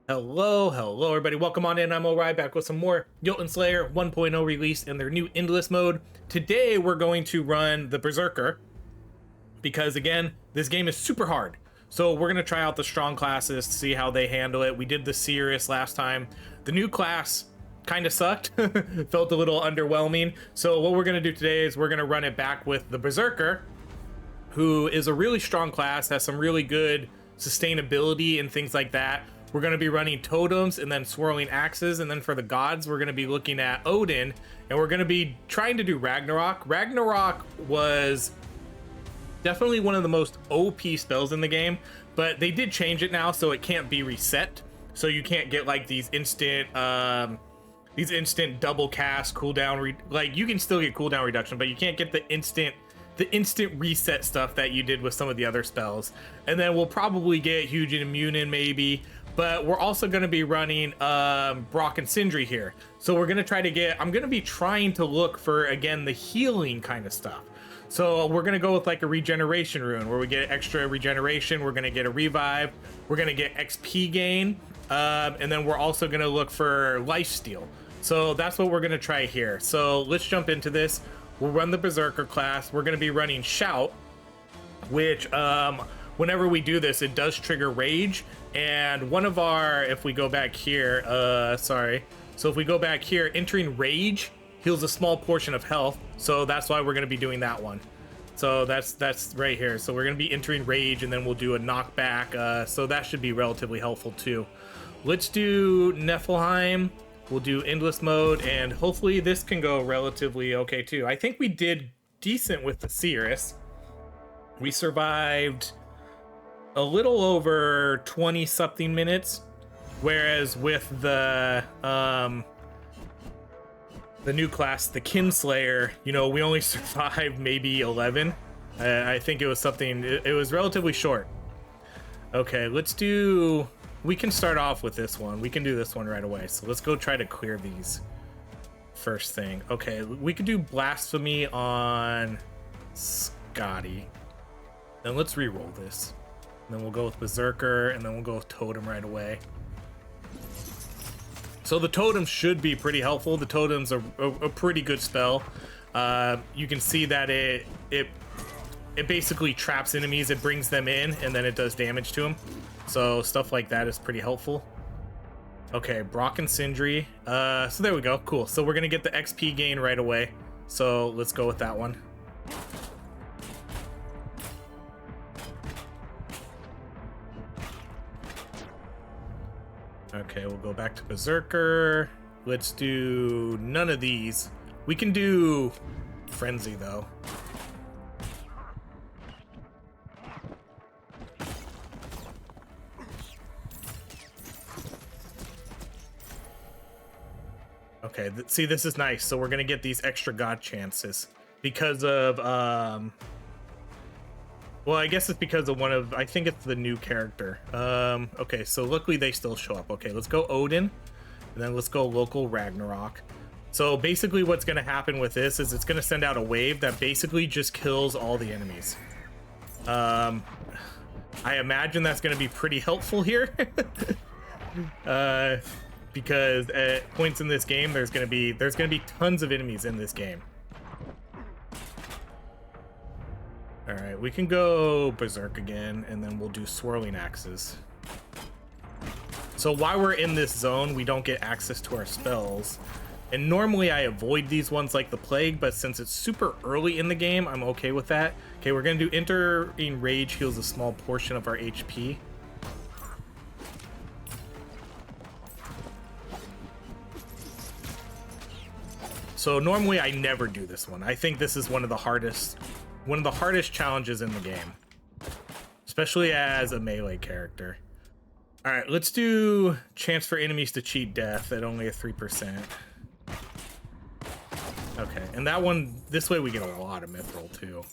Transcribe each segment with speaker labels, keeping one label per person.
Speaker 1: Hello everybody, welcome on in. I'm O'Reilly back with some more Jotunnslayer 1.0 release in their new Endless mode. Today we're going to run the Berserker because again, this game is super hard. So we're going to try out the strong classes to see how they handle it. We did the Sirius last time. The new class kind of sucked, felt a little underwhelming. So what we're going to do today is we're going to run it back with the Berserker, who is a really strong class, has some really good sustainability and things like that. We're going to be running totems and then swirling axes, and then for the gods we're going to be looking at Odin, and we're going to be trying to do Ragnarok. Ragnarok was definitely one of the most OP spells in the game, but they did change it now so it can't be reset, so you can't get like these instant double cast cooldown like you can still get cooldown reduction, but you can't get the instant reset stuff that you did with some of the other spells. And then we'll probably get huge and immune in maybe, but we're also going to be running Brock and Sindri here. So we're going to try to get, I'm going to be trying to look for, again, the healing kind of stuff. So we're going to go with like a regeneration rune where we get extra regeneration. We're going to get a revive. We're going to get XP gain. And then we're also going to look for lifesteal. So that's what we're going to try here. So let's jump into this. We'll run the Berserker class. We're going to be running Shout, which whenever we do this, it does trigger Rage. And one of our, if we go back here, so if we go back here, entering Rage heals a small portion of health. So that's why we're going to be doing that one. So that's right here. So we're going to be entering Rage, and then we'll do a knockback. So that should be relatively helpful too. Let's do Niflheim. We'll do endless mode, and hopefully this can go relatively okay too. I think we did decent with the Sirius. We survived a little over 20 something minutes, whereas with the new class, the Kinslayer, you know, we only survived maybe 11. I think it was something, it was relatively short. Okay, let's do, we can start off with this one. We can do this one right away. So let's go try to clear these first thing. Okay, we could do Blasphemy on Scotty. Then let's re-roll this. And then we'll go with Berserker, and then we'll go with Totem right away. So the Totem should be pretty helpful. The Totem's a pretty good spell. You can see that it basically traps enemies. It brings them in, and then it does damage to them. So stuff like that is pretty helpful. Okay, Brock and Sindri. So there we go. Cool. So we're going to get the XP gain right away. So let's go with that one. Okay, we'll go back to Berserker. Let's do none of these. We can do Frenzy, though. Okay, see, this is nice. So we're going to get these extra god chances because of... well, I guess it's because of one of, I think it's the new character. Okay, so luckily they still show up. Okay, let's go Odin, and then let's go local Ragnarok. So basically what's going to happen with this is it's going to send out a wave that basically just kills all the enemies. I imagine that's going to be pretty helpful here. Because at points in this game, there's going to be tons of enemies in this game. All right, we can go Berserk again, and then we'll do Swirling Axes. So while we're in this zone, we don't get access to our spells. And normally I avoid these ones like the Plague, but since it's super early in the game, I'm okay with that. Okay, we're going to do Entering Rage heals a small portion of our HP. So normally I never do this one. I think this is one of the hardest challenges in the game, especially as a melee character. All right, let's do chance for enemies to cheat death at only a 3%. Okay, and that one, this way we get a lot of mithril too.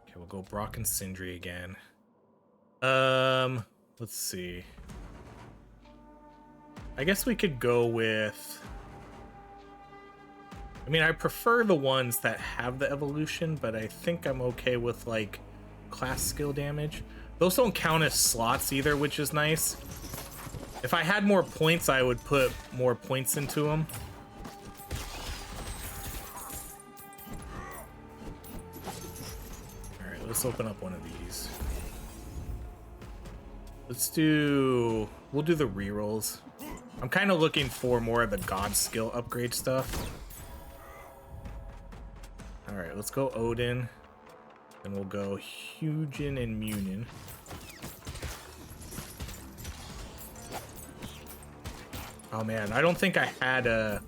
Speaker 1: Okay, we'll go Brock and Sindri again. Let's see. I guess we could go with I mean, I prefer the ones that have the evolution, but I think I'm okay with like class skill damage. Those don't count as slots either, which is nice. If I had more points, I would put more points into them. All right, let's open up one of these. We'll do the rerolls. I'm kind of looking for more of the god skill upgrade stuff. All right, let's go Odin. Then we'll go Hugin and Munin. Oh man, I don't think I had a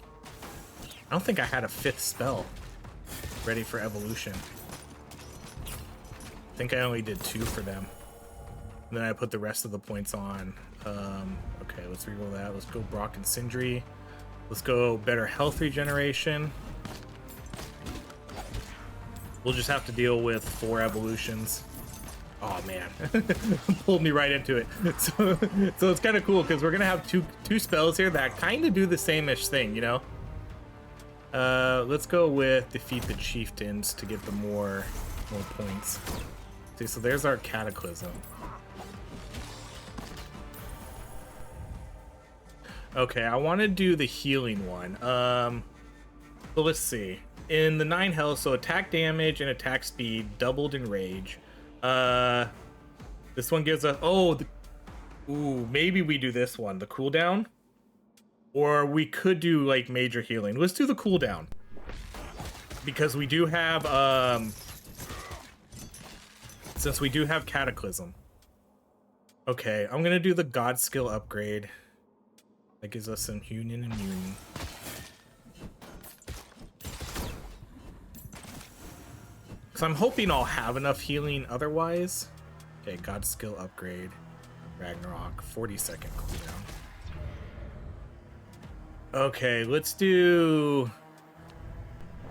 Speaker 1: fifth spell ready for evolution. I think I only did 2 for them. And then I put the rest of the points on. Okay, let's reroll that. Let's go Brock and Sindri. Let's go better health regeneration. We'll just have to deal with 4 evolutions. Oh man, pulled me right into it. So it's kind of cool because we're gonna have two spells here that kind of do the same-ish thing, you know. Let's go with defeat the chieftains to get the more points. See, so there's our cataclysm. Okay, I want to do the healing one. So let's see. In the 9 health, so attack damage and attack speed doubled in rage. This one gives us maybe we do this one, the cooldown, or we could do like major healing. Let's do the cooldown because we do have since we do have cataclysm. Okay, I'm gonna do the god skill upgrade. That gives us some union and union. So I'm hoping I'll have enough healing otherwise. Okay, god skill upgrade. Ragnarok, 40-second cooldown. Okay, let's do...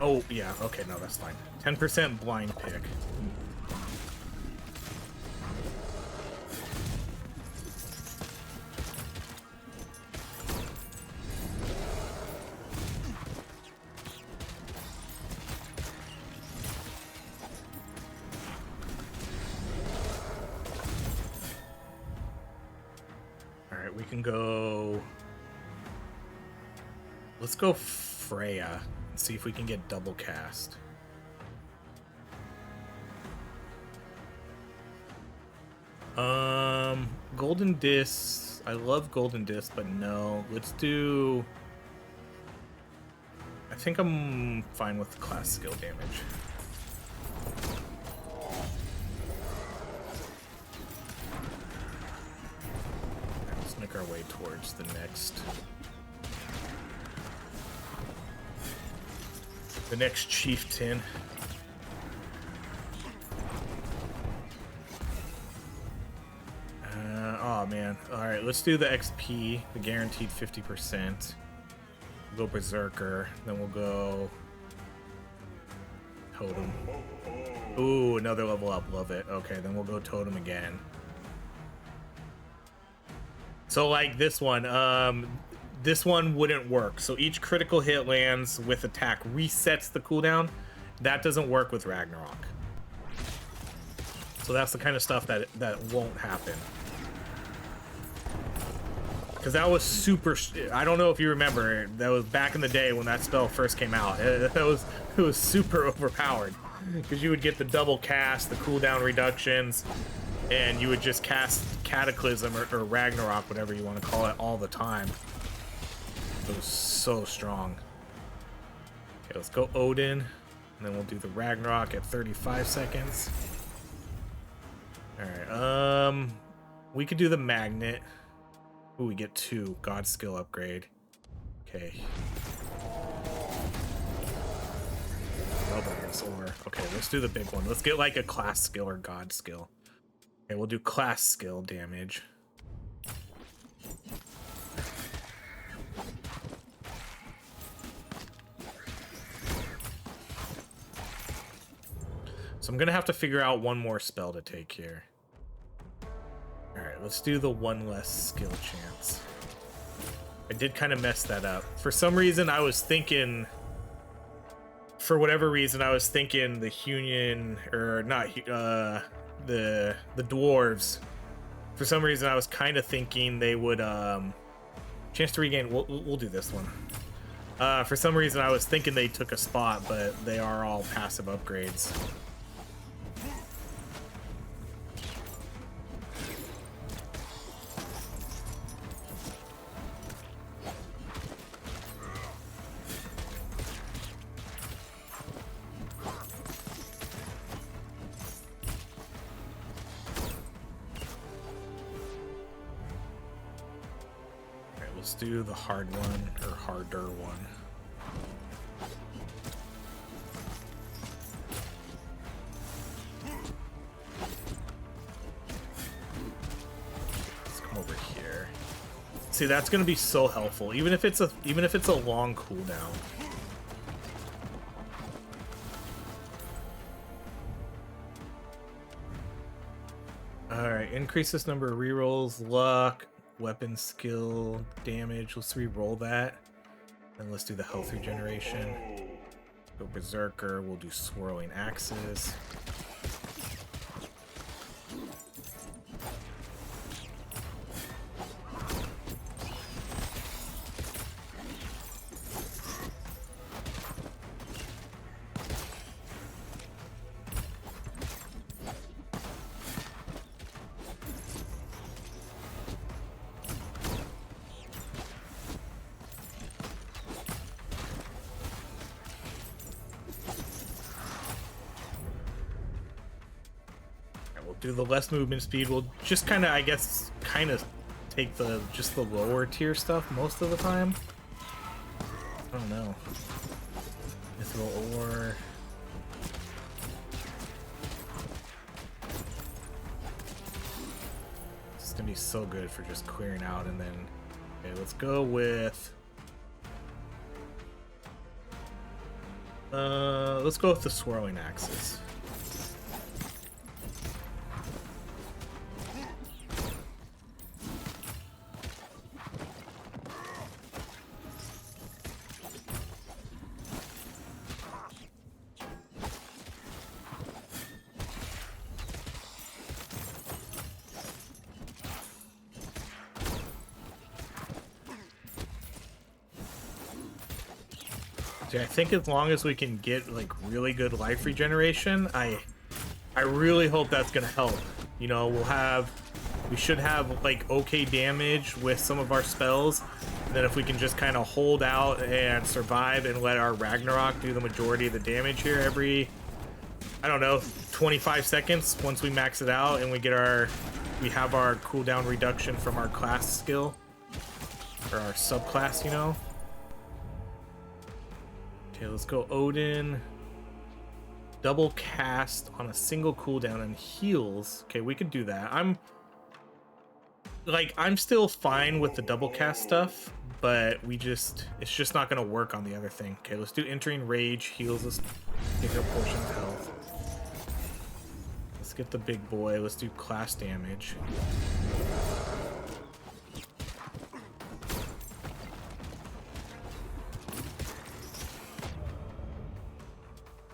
Speaker 1: Oh, yeah, okay, no, that's fine. 10% blind pick. We can go... Let's go Freya and see if we can get double cast. Golden Disc. I love Golden Disc, but no. Let's do... I think I'm fine with class skill damage. Make our way towards the next chieftain. Oh man. All right, let's do the XP, the guaranteed 50%. We'll go Berserker, then we'll go Totem. Ooh, another level up, love it. Okay, then we'll go Totem again. So like this one wouldn't work. So each critical hit lands with attack resets the cooldown. That doesn't work with Ragnarok. So that's the kind of stuff that won't happen. Because that was super... I don't know if you remember, that was back in the day when that spell first came out. It was super overpowered. Because you would get the double cast, the cooldown reductions, and you would just cast Cataclysm or Ragnarok, whatever you want to call it, all the time. It was so strong. Okay, let's go Odin, and then we'll do the Ragnarok at 35 seconds. Alright, we could do the Magnet. Ooh, we get 2. God skill upgrade. Okay. Okay, let's do the big one. Let's get like a class skill or god skill. Okay, we'll do class skill damage. So I'm gonna have to figure out one more spell to take here. Alright, let's do the one less skill chance. I did kind of mess that up. For some reason, I was thinking for whatever reason, I was thinking the Union, or not, the dwarves. For some reason, I was kind of thinking they would chance to regain. We'll do this one. For some reason, I was thinking they took a spot, but they are all passive upgrades. Let's do the hard one, or harder one. Let's come over here. See, that's going to be so helpful, even if it's a long cooldown. All right, increase this number of rerolls, luck, weapon skill, damage. Let's re-roll that. And let's do the health regeneration. Go berserker. We'll do swirling axes. Do the less movement speed. We'll just kind of, I guess, take just the lower tier stuff most of the time. I don't know. Mithril ore. It's gonna be so good for just clearing out, and then okay, let's go with the swirling axes. I think as long as we can get like really good life regeneration, I really hope that's gonna help. You know, we should have like okay damage with some of our spells. And then if we can just kind of hold out and survive and let our Ragnarok do the majority of the damage here every, I don't know, 25 seconds once we max it out and we have our cooldown reduction from our class skill or our subclass, you know. Okay, let's go Odin. Double cast on a single cooldown and heals. Okay, we could do that. I'm still fine with the double cast stuff, but it's just not gonna work on the other thing. Okay, let's do entering rage, heals us bigger portion of health. Let's get the big boy. Let's do class damage.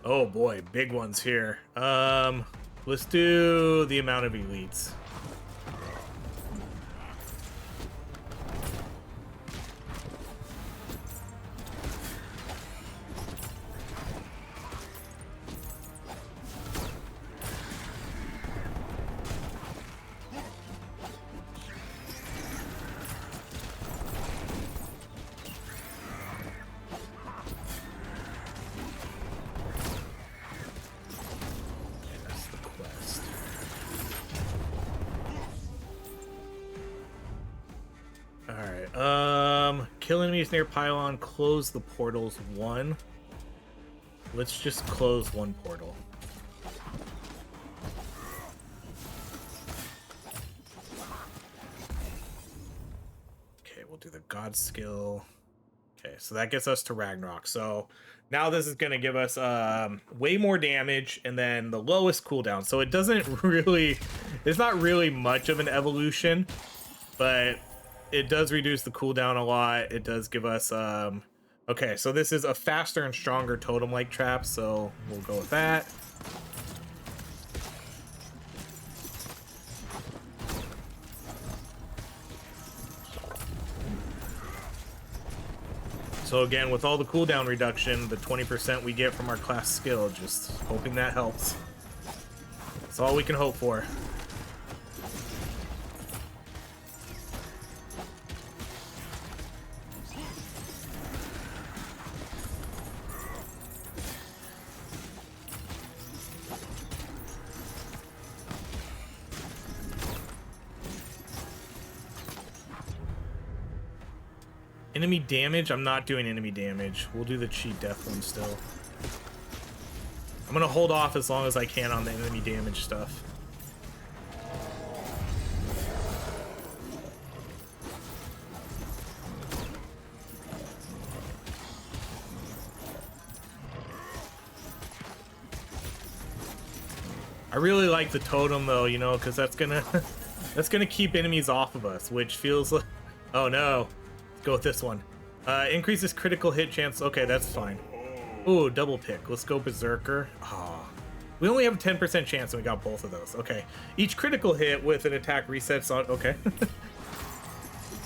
Speaker 1: Oh boy, big ones here. Let's do the amount of elites. Kill enemies near pylon, close the portals 1. Let's just close 1 portal. Okay, we'll do the god skill. Okay, so that gets us to Ragnarok. So now this is going to give us way more damage and then the lowest cooldown. So it's not really much of an evolution, but it does reduce the cooldown a lot. It does give us Okay, so this is a faster and stronger totem-like trap, so we'll go with that. So again, with all the cooldown reduction, the 20% we get from our class skill, just hoping that helps. That's all we can hope for. Enemy damage? I'm not doing enemy damage. We'll do the cheat death one still. I'm gonna hold off as long as I can on the enemy damage stuff. I really like the totem though, you know, because that's gonna that's gonna keep enemies off of us, which feels like, oh no. Go with this one. Increases critical hit chance. Okay, that's fine. Ooh, double pick. Let's go Berserker. Oh, we only have a 10% chance and we got both of those. Okay. Each critical hit with an attack resets on. Okay.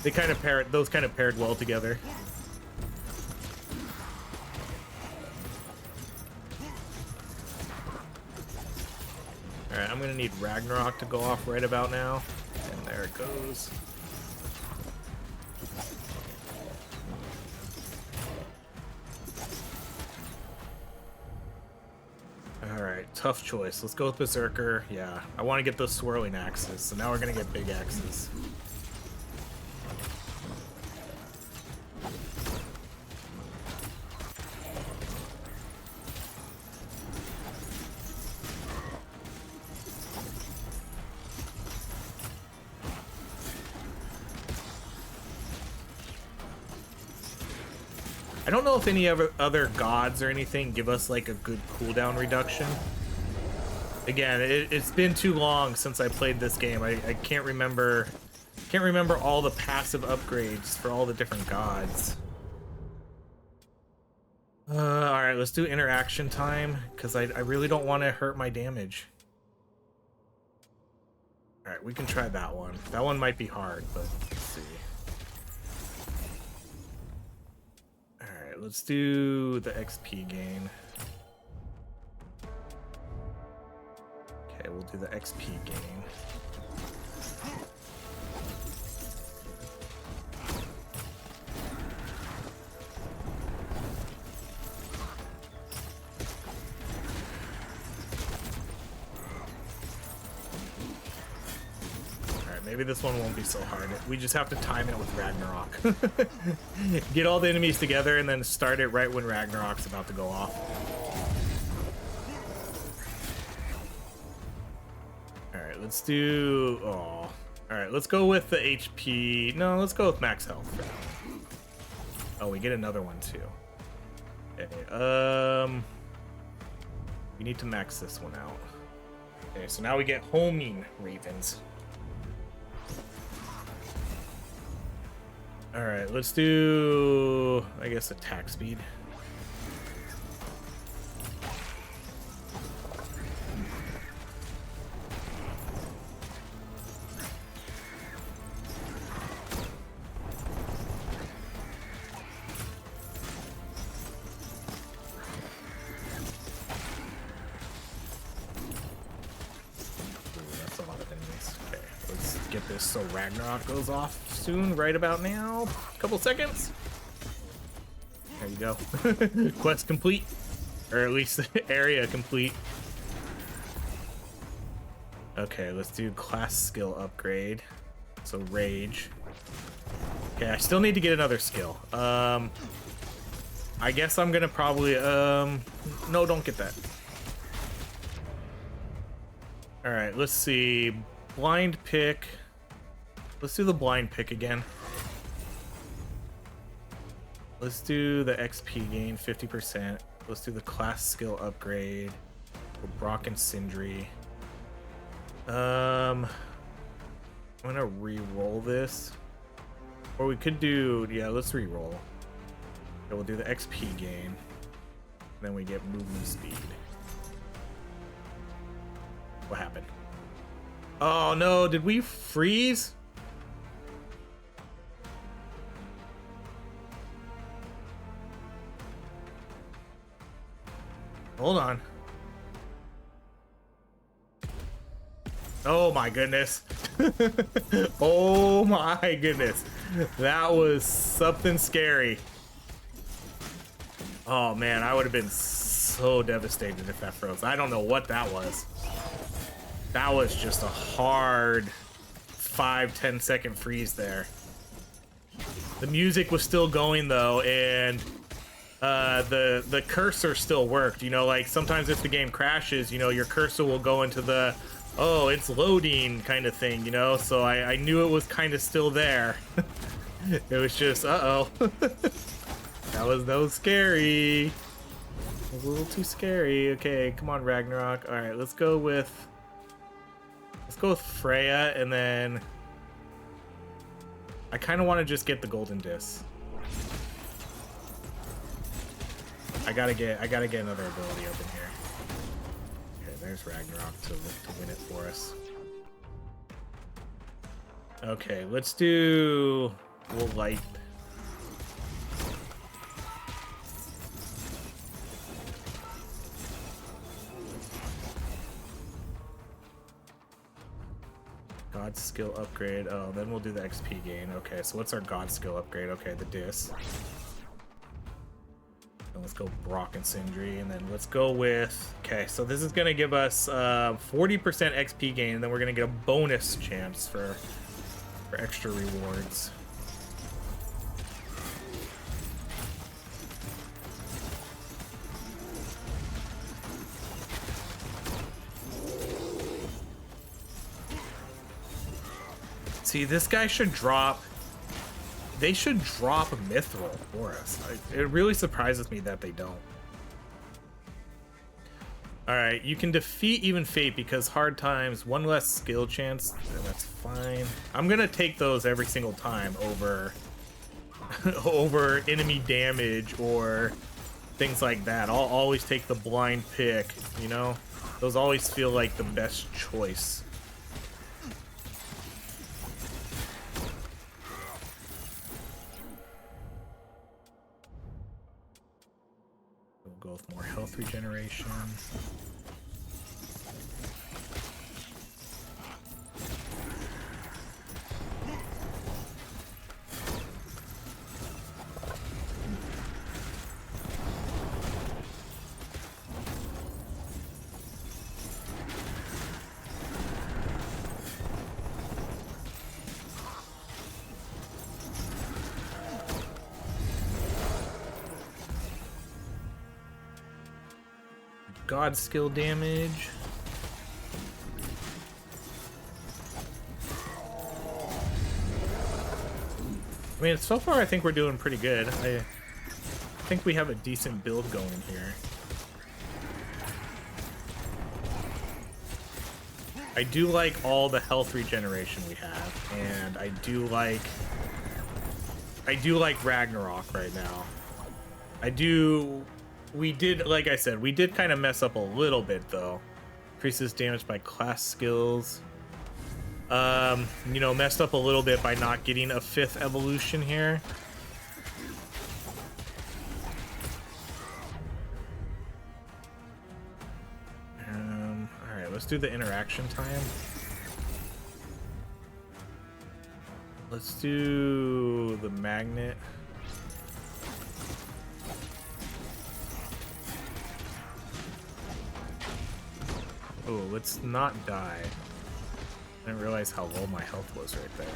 Speaker 1: They kind of paired, those kind of paired well together. Alright, I'm gonna need Ragnarok to go off right about now. And there it goes. Alright, tough choice. Let's go with Berserker. Yeah, I want to get those swirling axes, so now we're going to get big axes. I don't know if any other gods or anything give us like a good cooldown reduction. Again, it's been too long since I played this game. I can't remember all the passive upgrades for all the different gods. All right, let's do interaction time because I really don't want to hurt my damage. All right, we can try that one. That one might be hard, but let's see. Let's do the XP gain. Okay, we'll do the XP gain. Maybe this one won't be so hard. We just have to time it with Ragnarok. Get all the enemies together and then start it right when Ragnarok's about to go off. Alright, let's do... Oh. Alright, let's go with the HP... No, let's go with max health for now. Oh, we get another one too. Okay, we need to max this one out. Okay, so now we get homing ravens. Alright, let's do, I guess, attack speed. So Ragnarok goes off soon, right about now. Couple seconds. There you go. Quest complete, or at least area complete. Okay, let's do class skill upgrade. So rage. Okay, I still need to get another skill. I guess I'm gonna probably no, don't get that. All right, let's see. Blind pick. Let's do the blind pick again. Let's do the XP gain, 50%. Let's do the class skill upgrade. Brock and Sindri. I'm gonna re-roll this. Or we could do, yeah, let's re-roll. So we'll do the XP gain. Then we get movement speed. What happened? Oh no, did we freeze? Hold on. Oh my goodness. Oh my goodness. That was something scary. Oh man, I would have been so devastated if that froze. I don't know what that was. That was just a hard 5-10 second freeze there. The music was still going though, and the cursor still worked. You know, like sometimes if the game crashes, you know, your cursor will go into the, oh, it's loading kind of thing, you know? So I knew it was kind of still there. It was just, uh-oh. That was scary. It was a little too scary. Okay, come on, Ragnarok. All right, let's go with Freya, and then I kind of want to just get the golden disc. I gotta get another ability open here. Okay, there's Ragnarok to win it for us. Okay, let's do light. God skill upgrade. Oh, then we'll do the XP gain. Okay, so what's our God skill upgrade? Okay, the disc. And let's go Brock and Sindri, and then let's go with. Okay, so this is gonna give us 40% XP gain, and then we're gonna get a bonus chance for extra rewards. See, this guy should drop. They should drop a Mithril for us. It really surprises me that they don't. Alright, you can defeat even fate because hard times, one less skill chance. That's fine. I'm gonna take those every single time over over enemy damage or things like that. I'll always take the blind pick, you know? Those always feel like the best choice. Go with more health regeneration. God skill damage. I mean, so far I think we're doing pretty good. I think we have a decent build going here. I do like all the health regeneration we have, and I do like Ragnarok right now. We did, like I said, we did kind of mess up a little bit though. Increases damage by class skills. You know, messed up a little bit by not getting a 5th evolution here. Alright, let's do the interaction time. Let's do the magnet. Oh, let's not die. I didn't realize how low my health was right there.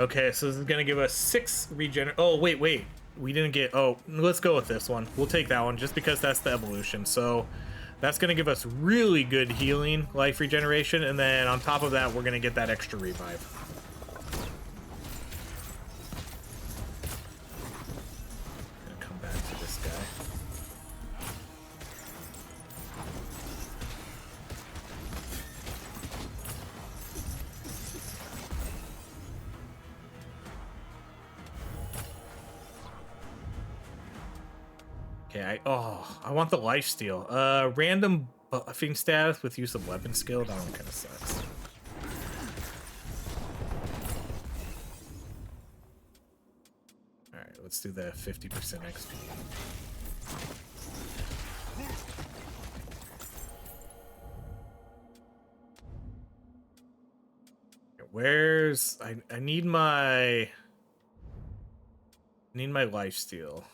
Speaker 1: Okay, so this is gonna give us 6 regen. Oh, wait. We didn't get. Oh, let's go with this one. We'll take that one just because that's the evolution. So that's going to give us really good healing, life regeneration, and then on top of that, we're going to get that extra revive. Gonna come back to this guy. Okay, I want the lifesteal. Random buffing status with use of weapon skill. That one kind of sucks. All right, let's do the 50% XP. Where's I need my lifesteal.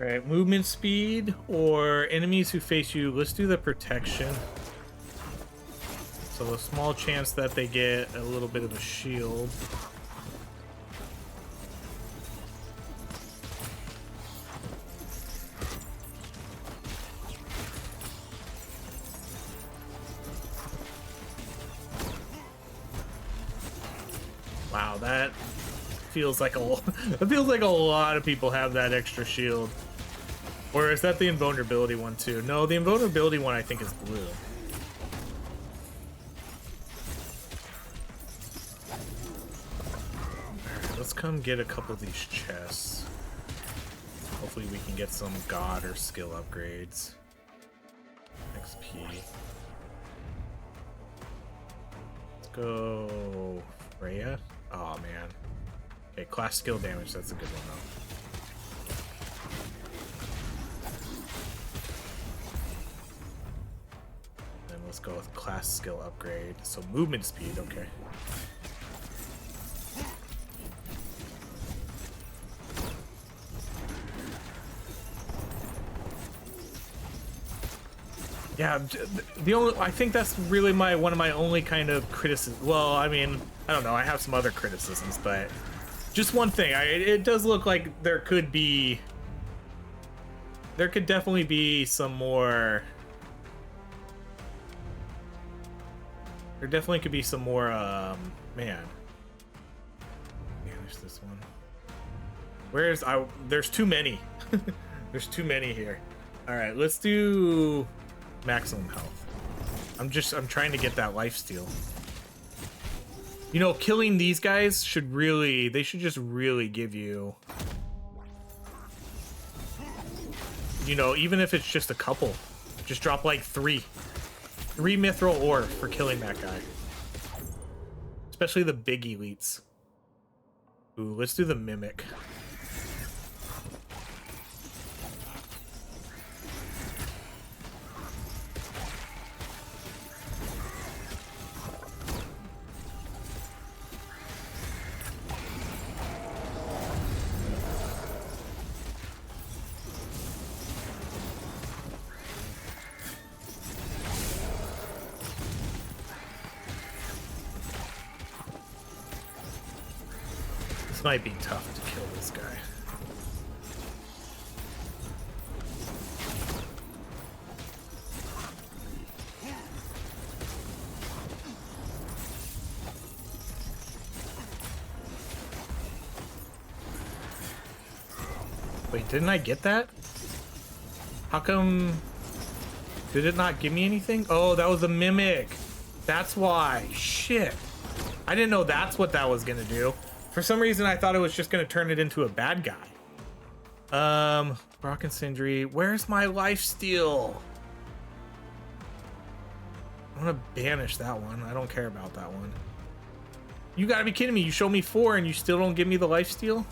Speaker 1: Right, movement speed or enemies who face you. Let's do the protection. So a small chance that they get a little bit of a shield. Wow, that feels like it feels like a lot of people have that extra shield. Or is that the invulnerability one too? No, the invulnerability one I think is blue. Alright, let's come get a couple of these chests. Hopefully we can get some god or skill upgrades. XP. Let's go Freya. Oh man. Okay, class skill damage, that's a good one though. Let's go with class skill upgrade. So movement speed, okay. Yeah, I think that's really one of my only kind of criticisms. Well, I mean, I don't know. I have some other criticisms, but just one thing. It does look like there could definitely be some more. There definitely could be some more, man. There's this one. There's too many. There's too many here. All right, let's do maximum health. I'm trying to get that lifesteal. You know, killing these guys they should just really give you, you know, even if it's just a couple, just drop like 3 mithril ore for killing that guy. Especially the big elites. Ooh, let's do the mimic. This might be tough to kill this guy. Wait, didn't I get that? How come... Did it not give me anything? Oh, that was a mimic. That's why. Shit. I didn't know that's what that was gonna do. For some reason, I thought it was just going to turn it into a bad guy. Brock and Sindri. Where's my lifesteal? I want to banish that one. I don't care about that one. You got to be kidding me. You show me 4 and you still don't give me the lifesteal?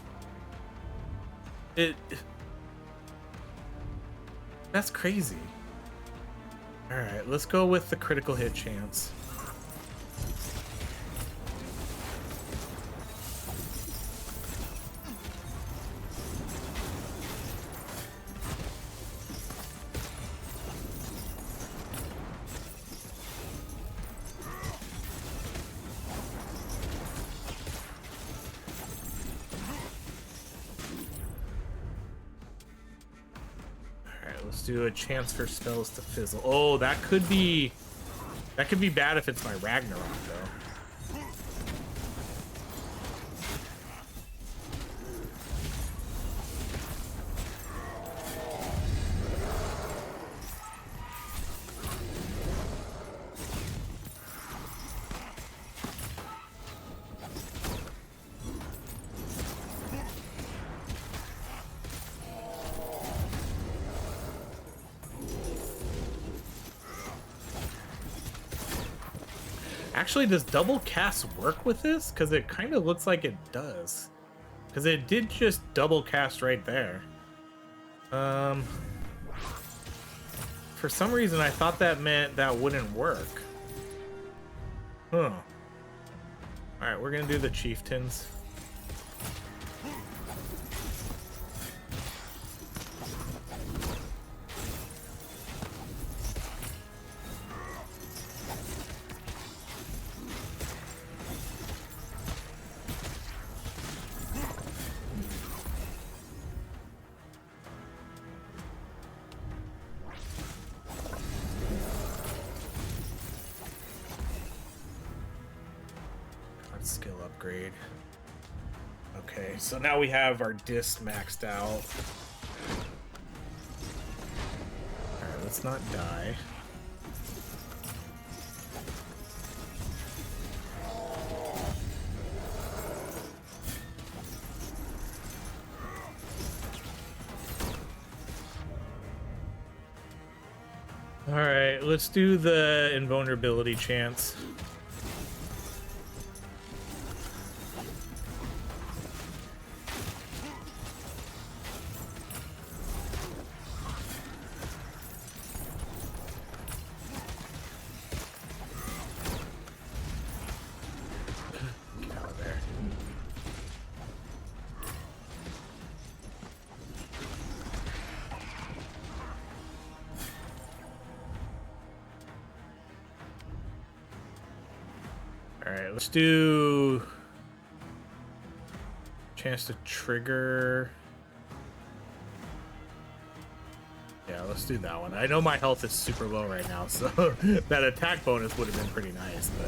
Speaker 1: That's crazy. All right, let's go with the critical hit chance. Let's do a chance for spells to fizzle. Oh, that could be bad if it's my Ragnarok though. Actually, does double cast work with this? Because it kind of looks like it does. Because it did just double cast right there. For some reason, I thought that meant that wouldn't work. Huh. Alright, we're going to do the chieftains. Skill upgrade. Okay, so now we have our disc maxed out. Alright, let's not die. Alright, let's do the invulnerability chance. Alright, let's do chance to trigger. Yeah, let's do that one. I know my health is super low right now, so that attack bonus would have been pretty nice, but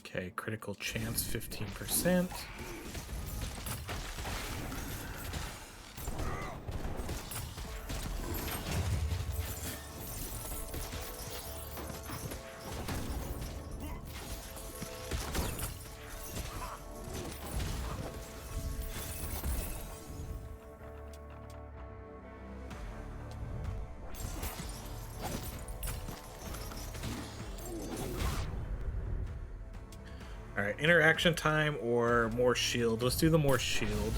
Speaker 1: okay, critical chance 15%. All right, interaction time or more shield. Let's do the more shield.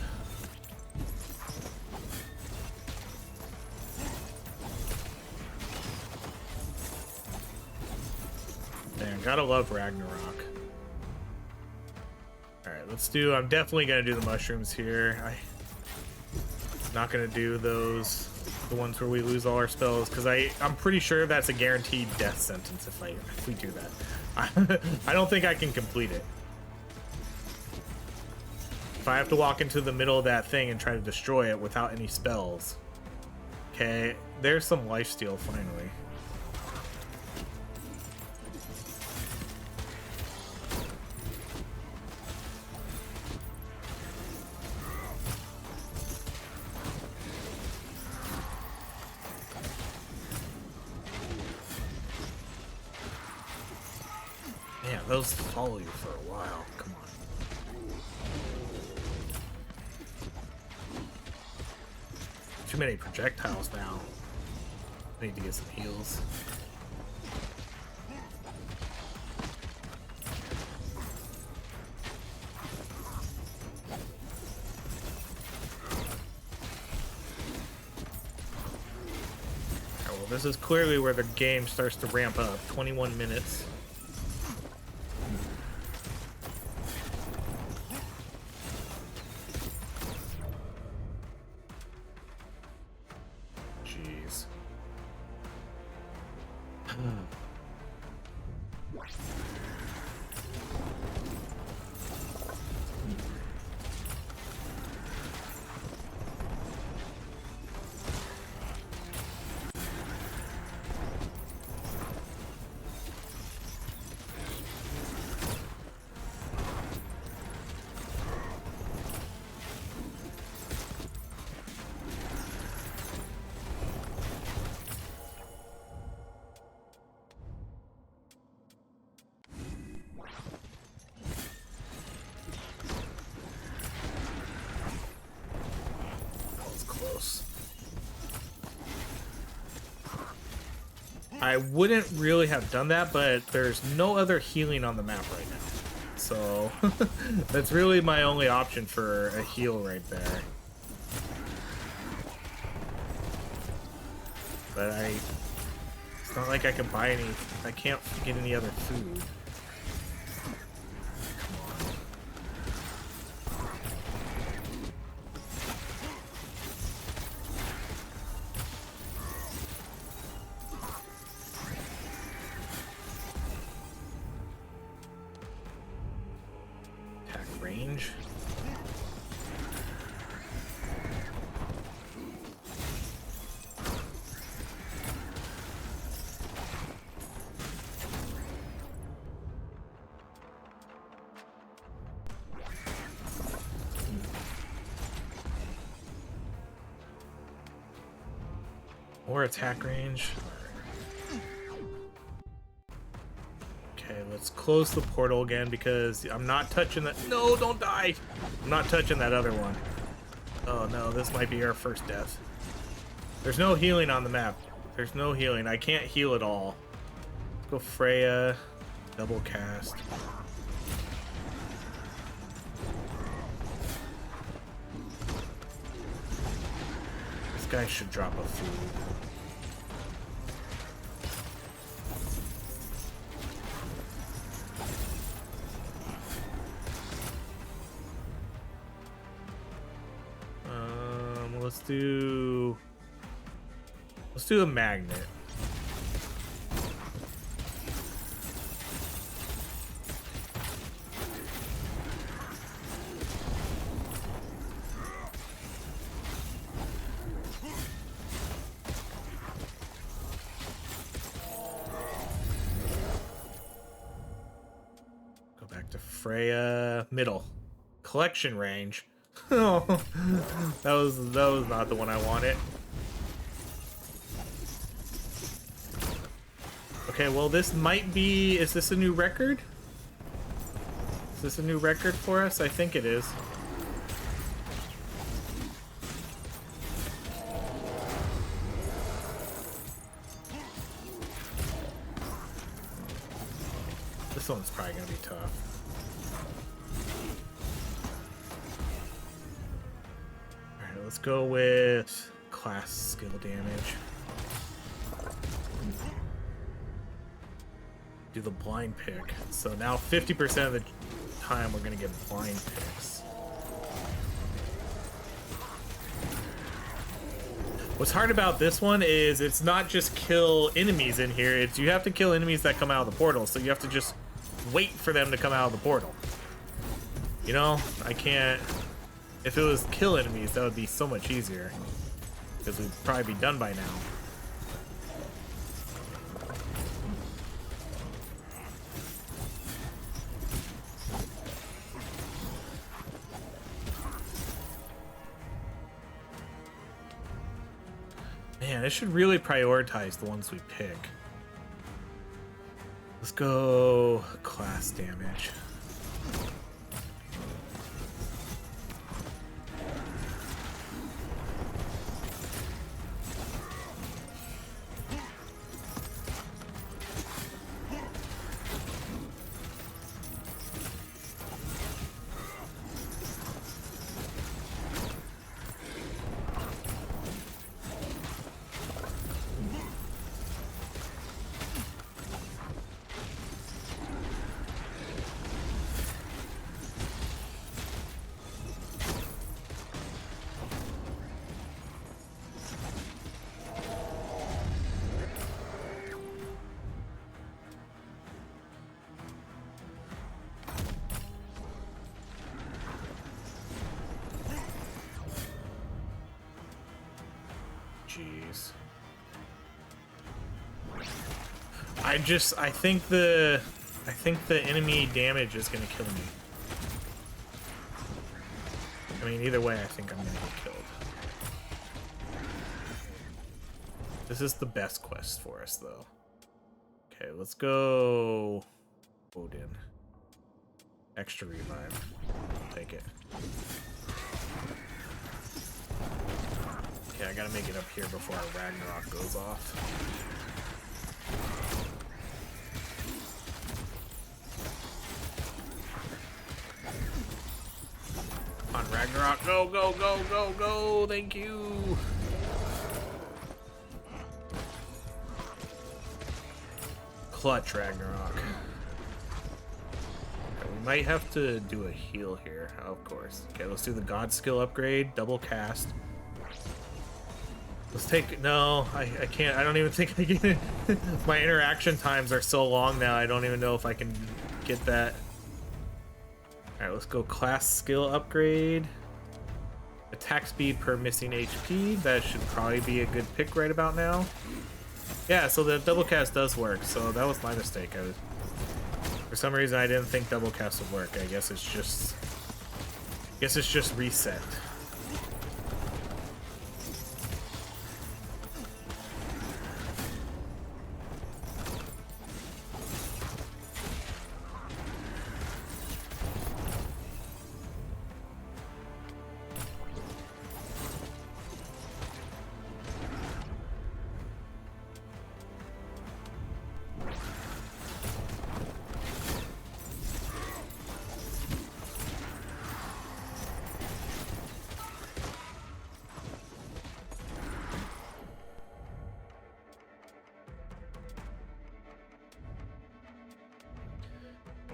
Speaker 1: Man, gotta love Ragnarok. All right, let's do. I'm definitely gonna do the mushrooms here. I'm not gonna do those, the ones where we lose all our spells, because I'm pretty sure that's a guaranteed death sentence if we do that. I don't think I can complete it. If I have to walk into the middle of that thing and try to destroy it without any spells. Okay, there's some lifesteal finally. Man, those follow you for a while. Come on. Too many projectiles now. I need to get some heals. Well, this is clearly where the game starts to ramp up. 21 minutes. Jeez. I wouldn't really have done that, but there's no other healing on the map right now. So that's really my only option for a heal right there. But it's not like I can buy any, I can't get any other food. Range. Or attack range. Let's close the portal again because I'm not touching that. No, don't die. I'm not touching that other one. Oh no, this might be our first death. There's no healing on the map. There's no healing. I can't heal at all. Let's go Freya. Double cast. This guy should drop a food. Let's do a magnet. Go back to Freya. Middle. Collection range. Oh, that was not the one I wanted. Okay, well this might be, is this a new record? Is this a new record for us? I think it is. This one's probably gonna be tough. Let's go with class skill damage. Do the blind pick. So now 50% of the time we're gonna get blind picks. What's hard about this one is it's not just kill enemies in here, it's you have to kill enemies that come out of the portal, so you have to just wait for them to come out of the portal. You know, I can't. If it was kill enemies, that would be so much easier. Because we'd probably be done by now. Man, it should really prioritize the ones we pick. Let's go class damage. Jeez. I think the enemy damage is gonna kill me. I mean, either way, I think I'm gonna get killed. This is the best quest for us, though. Okay, let's go Odin. Extra revive. I'll take it. Okay, I gotta make it up here before our Ragnarok goes off. On Ragnarok, go, go, go, go, go! Thank you! Clutch Ragnarok. Okay, we might have to do a heal here, of course. Okay, let's do the God skill upgrade, double cast. Let's take, no, I can't, I don't even think I can. My interaction times are so long now, I don't even know if I can get that. Alright, let's go class skill upgrade. Attack speed per missing HP, that should probably be a good pick right about now. Yeah, so the double cast does work, so that was my mistake. For some reason I didn't think double cast would work. I guess it's just reset.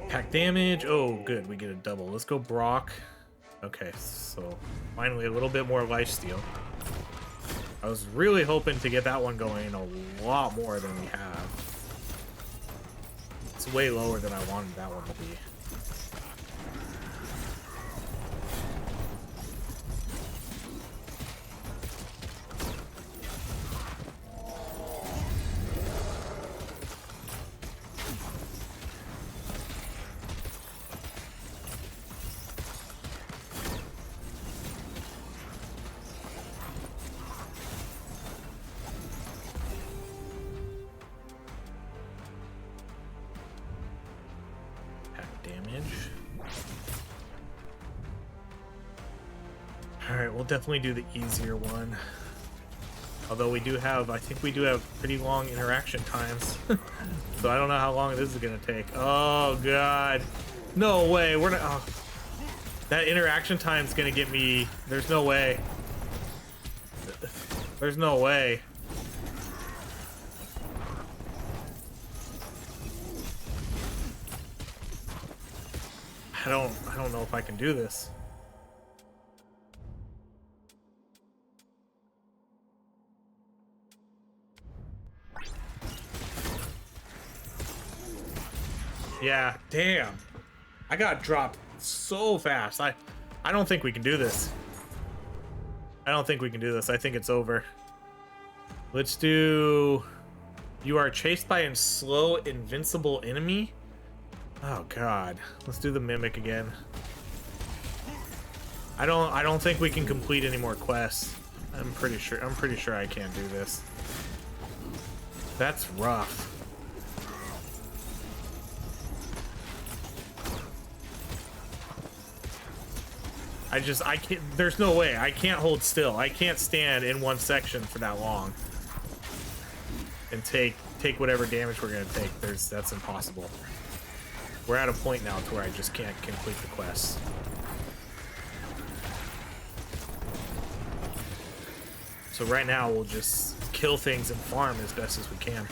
Speaker 1: Attack damage. Oh, good. We get a double. Let's go Brock. Okay, so finally a little bit more lifesteal. I was really hoping to get that one going a lot more than we have. It's way lower than I wanted that one to be. Alright, we'll definitely do the easier one. Although we do have, I think we do have pretty long interaction times. So I don't know how long this is gonna take. Oh god. No way, we're not, oh. That interaction time's gonna get me, there's no way. There's no way. I don't know if I can do this. Yeah, damn. I got dropped so fast. I don't think we can do this. I don't think we can do this. I think it's over. Let's do... You are chased by a slow, invincible enemy? Oh god. Let's do the mimic again. I don't think we can complete any more quests. I'm pretty sure I can't do this. That's rough. I can't, there's no way. I can't hold still. I can't stand in one section for that long and take whatever damage we're gonna take. That's impossible. We're at a point now to where I just can't complete the quest. So right now we'll just kill things and farm as best as we can.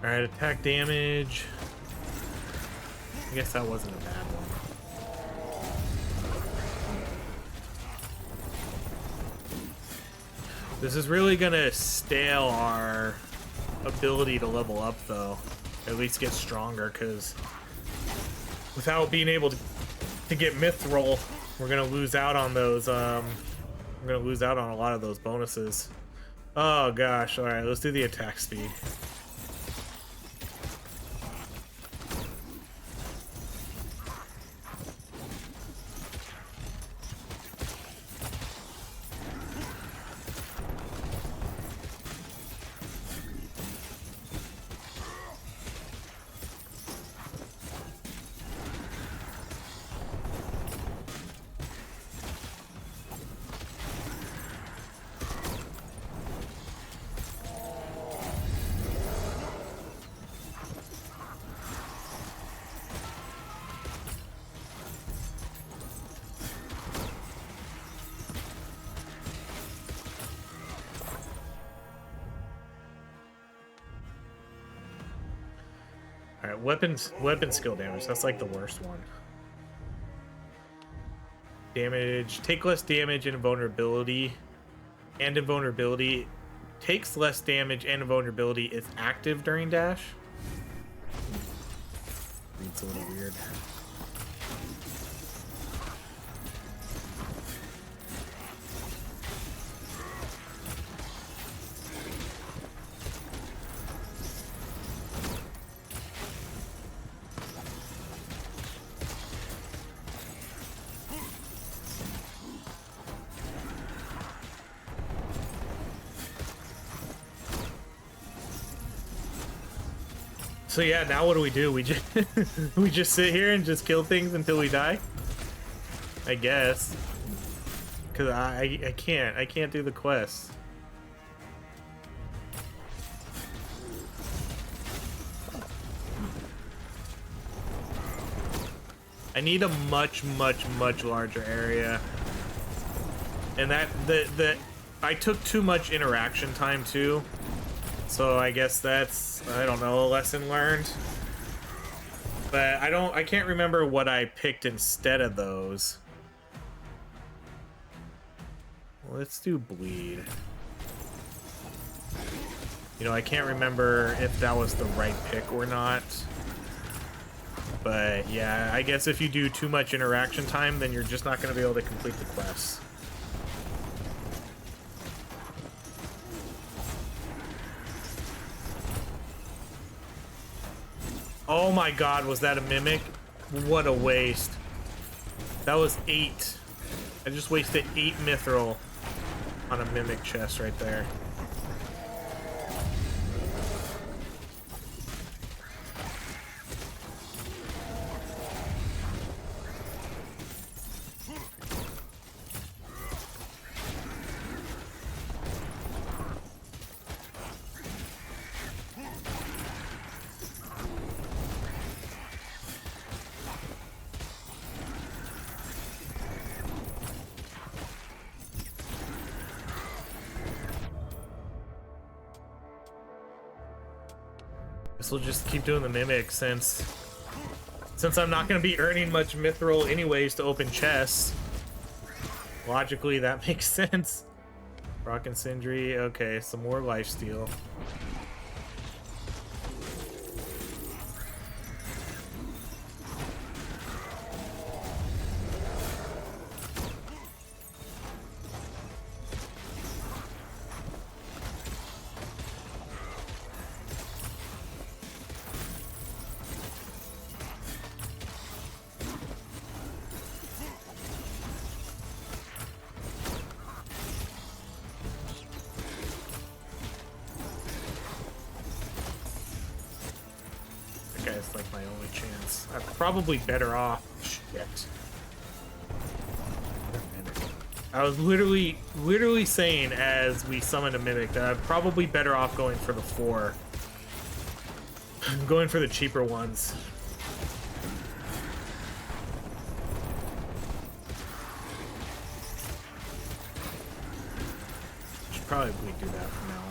Speaker 1: Alright, attack damage. I guess that wasn't a bad one. This is really gonna stale our ability to level up, though. At least get stronger, because without being able to get mithril, we're gonna lose out on those. We're gonna lose out on a lot of those bonuses. Oh gosh! All right, let's do the attack speed. Alright, weapon skill damage. That's like the worst one. Damage. Take less damage and invulnerability. And invulnerability. Takes less damage and invulnerability is active during dash. Reads a little weird. So yeah, now what do? We just we just sit here and just kill things until we die? I guess. Cause I can't do the quest. I need a much larger area. And that I took too much interaction time too. So I guess that's, I don't know, a lesson learned. But I can't remember what I picked instead of those. Let's do bleed. You know, I can't remember if that was the right pick or not. But yeah, I guess if you do too much interaction time, then you're just not going to be able to complete the quests. Oh my god, was that a mimic? What a waste. That was 8. I just wasted 8 mithril on a mimic chest right there. We'll just keep doing the mimic since I'm not going to be earning much mithril anyways to open chests. Logically, that makes sense. Rock and Sindri. Okay, some more lifesteal. Like my only chance. I'm probably better off. Shit. I was literally saying as we summoned a mimic that I'm probably better off going for the 4. I'm going for the cheaper ones. Should probably do that from now on.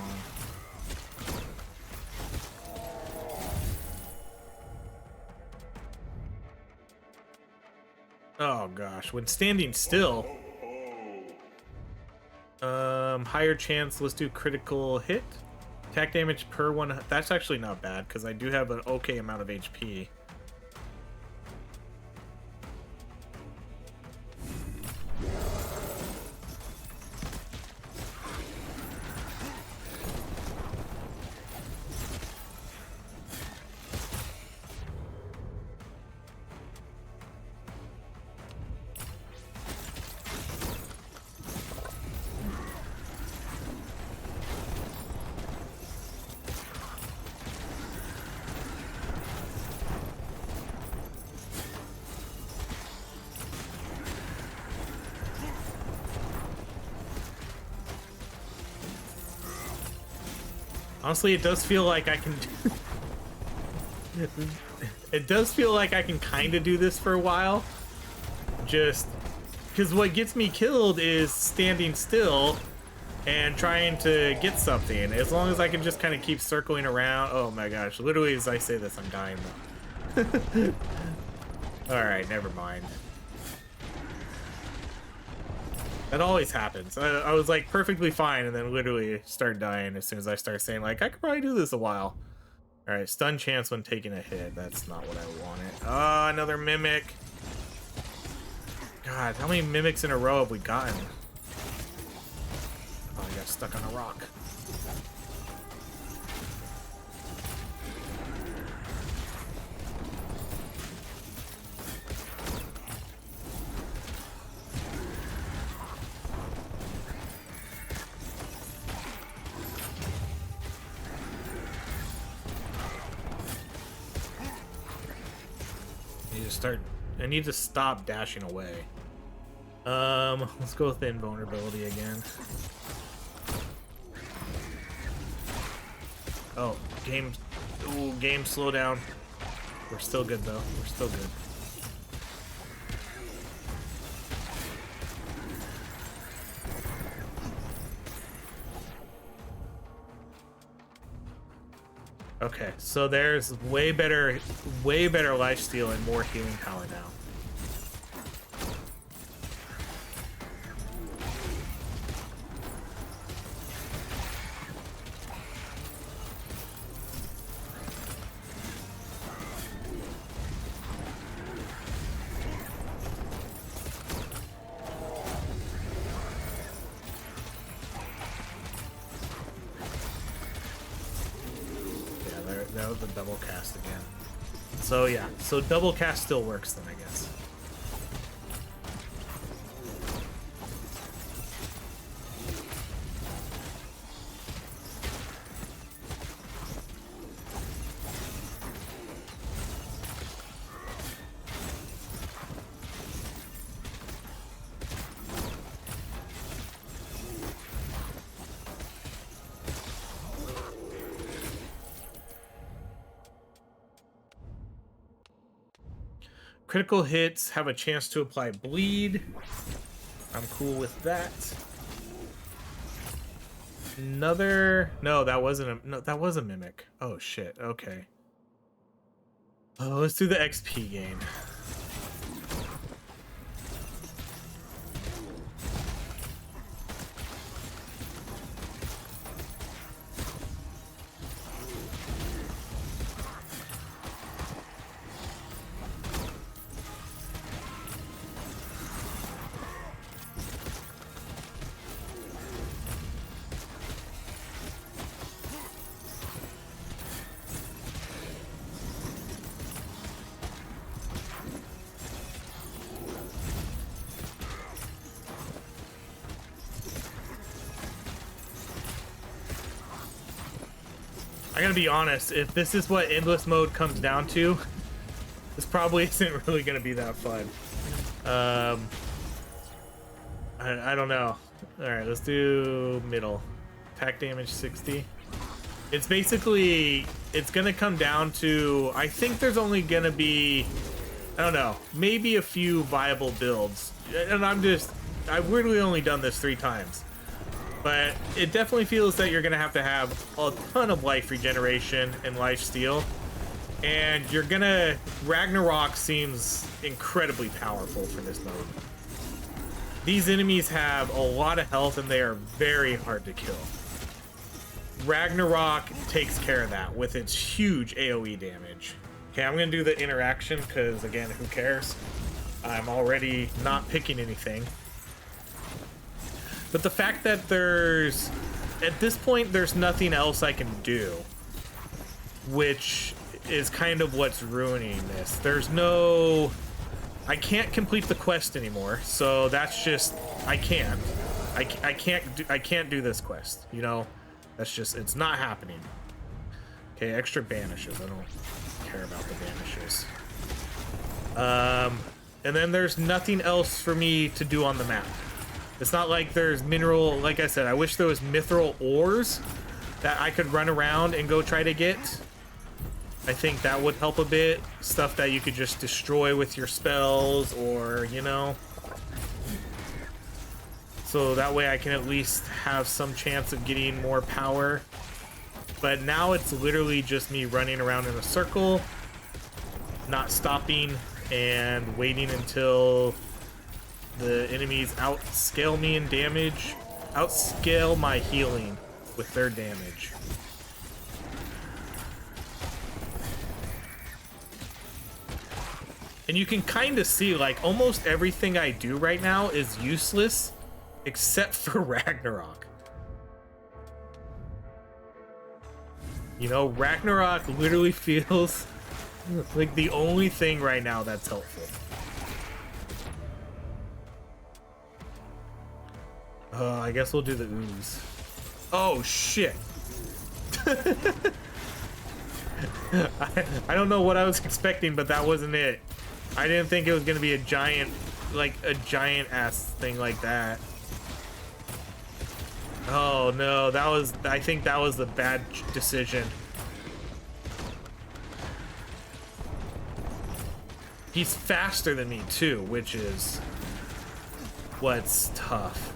Speaker 1: Oh gosh, when standing still. Higher chance, let's do critical hit. Attack damage per one. That's actually not bad because I do have an okay amount of HP. Honestly, it does feel like I can it does feel like I can kind of do this for a while. Just because what gets me killed is standing still and trying to get something. As long as I can just kind of keep circling around. Oh my gosh, literally as I say this, I'm dying though. Alright, never mind. That always happens. I was like perfectly fine and then literally start dying as soon as I start saying like, I could probably do this a while. All right, stun chance when taking a hit. That's not what I wanted. Ah, another mimic. God, how many mimics in a row have we gotten? Oh, I got stuck on a rock. I need to stop dashing away. Let's go with invulnerability again. Oh, game. Ooh, game slow down. We're still good though. We're still good. Okay, so there's way better lifesteal and more healing power now. That was a double cast again. So yeah, so double cast still works then, I guess. Critical hits have a chance to apply bleed. I'm cool with that. Another... No, that wasn't a... No, that was a mimic. Oh, shit. Okay. Oh, let's do the XP gain. I gotta be honest, if this is what endless mode comes down to, this probably isn't really gonna be that fun. I don't know. Alright, let's do middle. Attack damage 60. It's basically, it's gonna come down to, I think there's only gonna be, I don't know, maybe a few viable builds. And I've weirdly only done this 3 times. But it definitely feels that you're going to have a ton of life regeneration and life steal. And you're gonna... Ragnarok seems incredibly powerful for this mode. These enemies have a lot of health and they are very hard to kill. Ragnarok takes care of that with its huge AoE damage. Okay, I'm gonna do the interaction because, again, who cares? I'm already not picking anything. But the fact that there's... At this point, there's nothing else I can do, which is kind of what's ruining this. There's no... I can't complete the quest anymore, so that's just... I can't. I can't do this quest, you know? That's just... It's not happening. Okay, extra banishes. I don't care about the banishes. And then there's nothing else for me to do on the map. It's not like there's mineral... Like I said, I wish there was mithril ores that I could run around and go try to get. I think that would help a bit. Stuff that you could just destroy with your spells or, you know. So that way I can at least have some chance of getting more power. But now it's literally just me running around in a circle, not stopping, and waiting until the enemies outscale me in damage, outscale my healing with their damage. And you can kind of see, like, almost everything I do right now is useless except for Ragnarok. You know, Ragnarok literally feels like the only thing right now that's helpful. I guess we'll do the ooze. Oh, shit. I don't know what I was expecting, but that wasn't it. I didn't think it was gonna be a giant, like a giant ass thing like that. Oh no, that was, I think that was the bad decision. He's faster than me too, which is what's tough.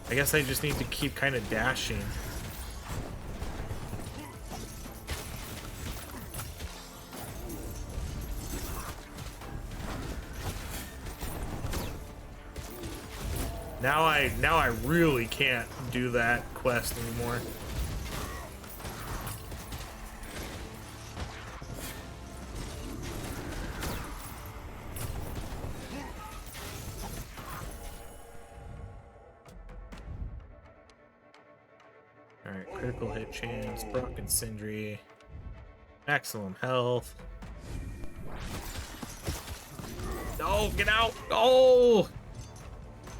Speaker 1: I guess I just need to keep kind of dashing. Now I really can't do that quest anymore. Alright, critical hit chance, proc and sindri, maximum health. No, get out! Oh!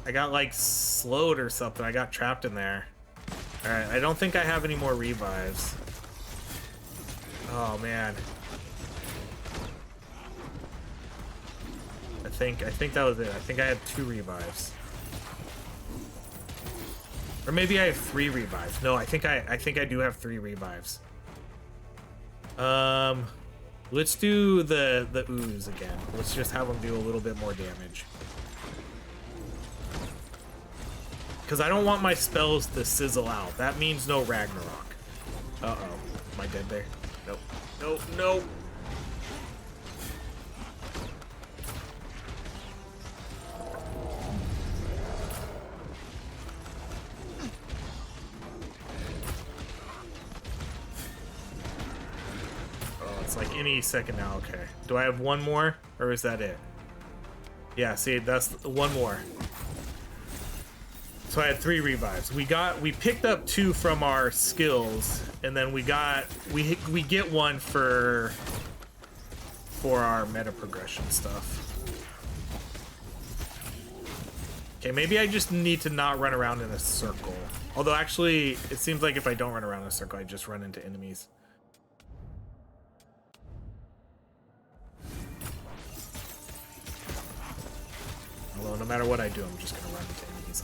Speaker 1: I got like slowed or something. I got trapped in there. Alright, I don't think I have any more revives. Oh man. I think that was it. I think I had 2 revives. Or maybe I have 3 revives. No, I think I do have 3 revives. Let's do the ooze again. Let's just have them do a little bit more damage. Because I don't want my spells to sizzle out. That means no Ragnarok. Uh-oh. Am I dead there? Nope. Nope, nope. Oh, it's like any second now. Okay. Do I have one more? Or is that it? Yeah, see, that's one more. So I had 3 revives. We picked up 2 from our skills, and then we get 1 for our meta progression stuff. Okay, maybe I just need to not run around in a circle. Although actually, it seems like if I don't run around in a circle, I just run into enemies. Although no matter what I do, I'm just gonna run into enemies.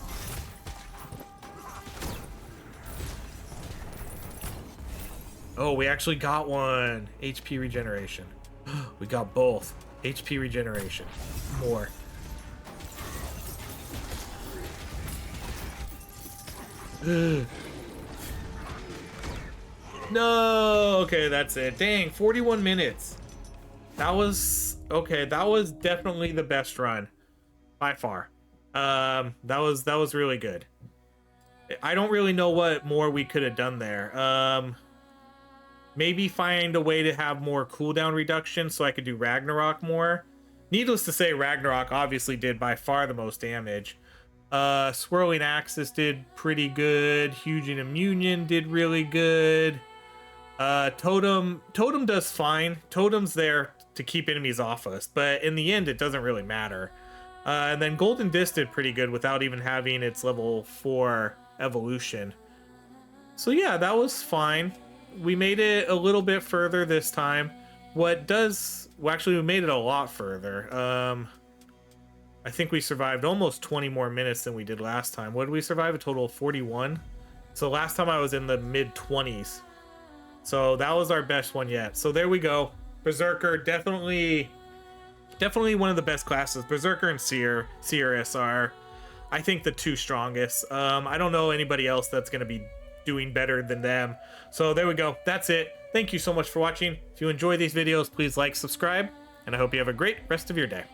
Speaker 1: Oh, we actually got one. HP regeneration. We got both. HP regeneration. More. No, okay, that's it. Dang, 41 minutes. That was okay. That was definitely the best run by far. That was really good. I don't really know what more we could have done there. Maybe find a way to have more cooldown reduction so I could do Ragnarok more. Needless to say, Ragnarok obviously did by far the most damage. Swirling Axis did pretty good. Huge and Immunion did really good. Totem does fine. Totem's there to keep enemies off us, but in the end, it doesn't really matter. And then Golden Disc did pretty good without even having its level 4 evolution. So yeah, that was fine. We made it a little bit further this time. Well, actually, we made it a lot further. I think we survived almost 20 more minutes than we did last time. What did we survive? A total of 41. So last time I was in the mid-20s. So that was our best one yet. So there we go. Berserker, definitely one of the best classes. Berserker and Seeress are, I think, the two strongest. I don't know anybody else that's going to be doing better than them. So there we go. That's it. Thank you so much for watching. If you enjoy these videos, please like, subscribe, and I hope you have a great rest of your day.